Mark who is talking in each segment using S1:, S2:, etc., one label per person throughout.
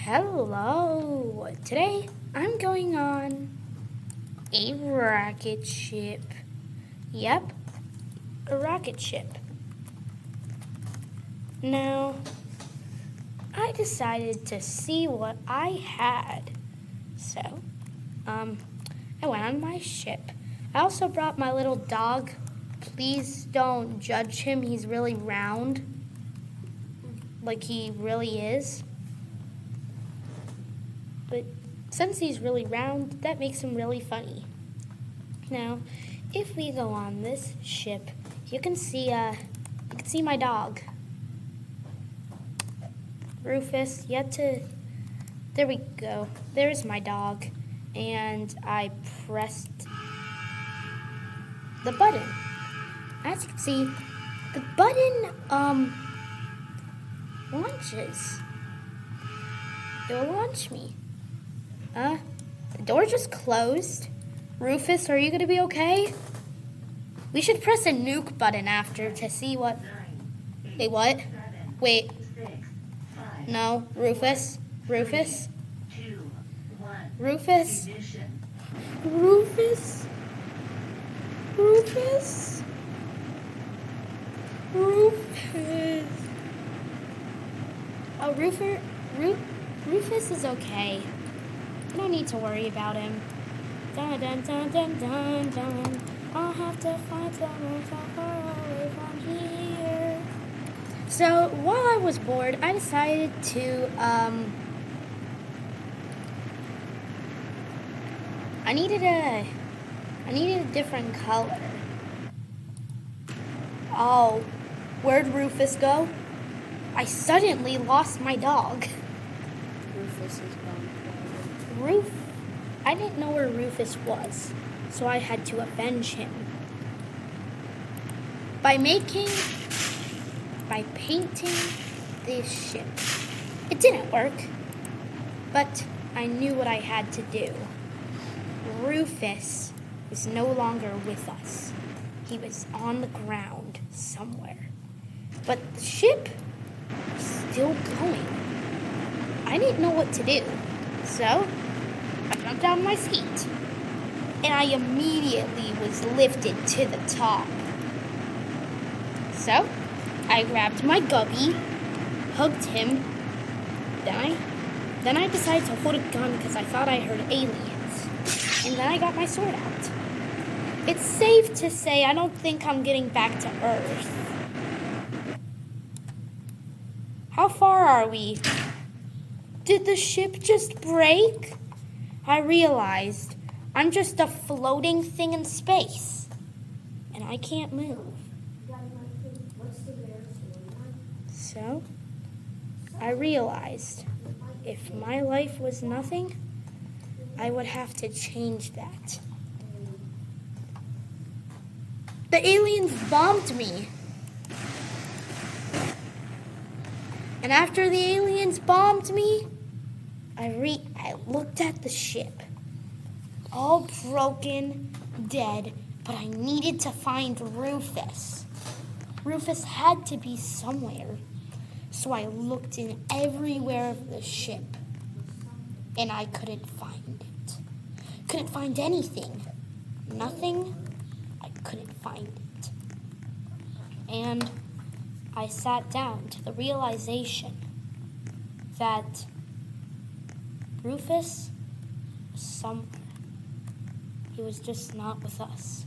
S1: Hello. Today I'm going on a rocket ship. Yep, a rocket ship. Now, I decided to see what I had. So, I went on my ship. I also brought my little dog. Please don't judge him. He's really round, like he really is. But since he's really round, that makes him really funny. Now, if we go on this ship, you can see my dog, Rufus. There we go. There's my dog, and I pressed the button. As you can see, the button launches. It will launch me. The door just closed. Rufus, are you going to be okay? We should press a nuke button after to see what... Wait, what? Wait. No, Rufus? Rufus? Rufus? Rufus? Rufus? Rufus? Oh, Rufus is okay. I don't need to worry about him. Dun dun dun dun dun dun. I'll have to find someone so far away from here. So while I was bored, I decided to I needed a different color. Oh, where'd Rufus go? I suddenly lost my dog.
S2: Rufus is gone.
S1: I didn't know where Rufus was, so I had to avenge him. By painting this ship. It didn't work, but I knew what I had to do. Rufus is no longer with us. He was on the ground somewhere. But the ship was still going. I didn't know what to do, so I jumped out of my seat, and I immediately was lifted to the top. So, I grabbed my gubby, hugged him, then I decided to hold a gun because I thought I heard aliens, and then I got my sword out. It's safe to say I don't think I'm getting back to Earth. How far are we? Did the ship just break? I realized I'm just a floating thing in space, and I can't move. So, I realized if my life was nothing, I would have to change that. The aliens bombed me. And after the aliens bombed me, I looked at the ship, all broken, dead, but I needed to find Rufus. Rufus had to be somewhere, so I looked in everywhere of the ship, and I couldn't find it. Couldn't find anything. Nothing. I couldn't find it. And I sat down to the realization that Rufus was somewhere. He was just not with us.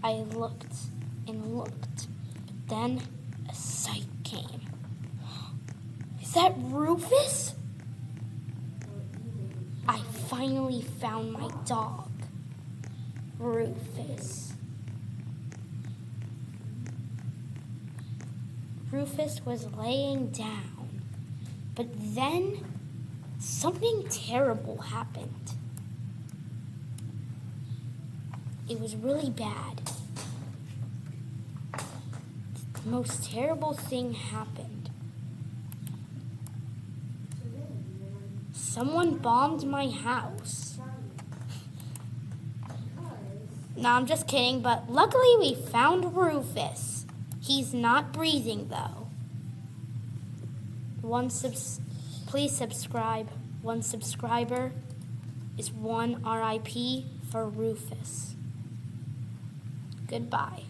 S1: I looked and looked, but then a sight came. Is that Rufus? I finally found my dog, Rufus. Rufus was laying down, but then something terrible happened. It was really bad. The most terrible thing happened. Someone bombed my house. No, I'm just kidding, but luckily we found Rufus. He's not breathing, though. Please please subscribe. 1 subscriber is 1 RIP for Rufus. Goodbye.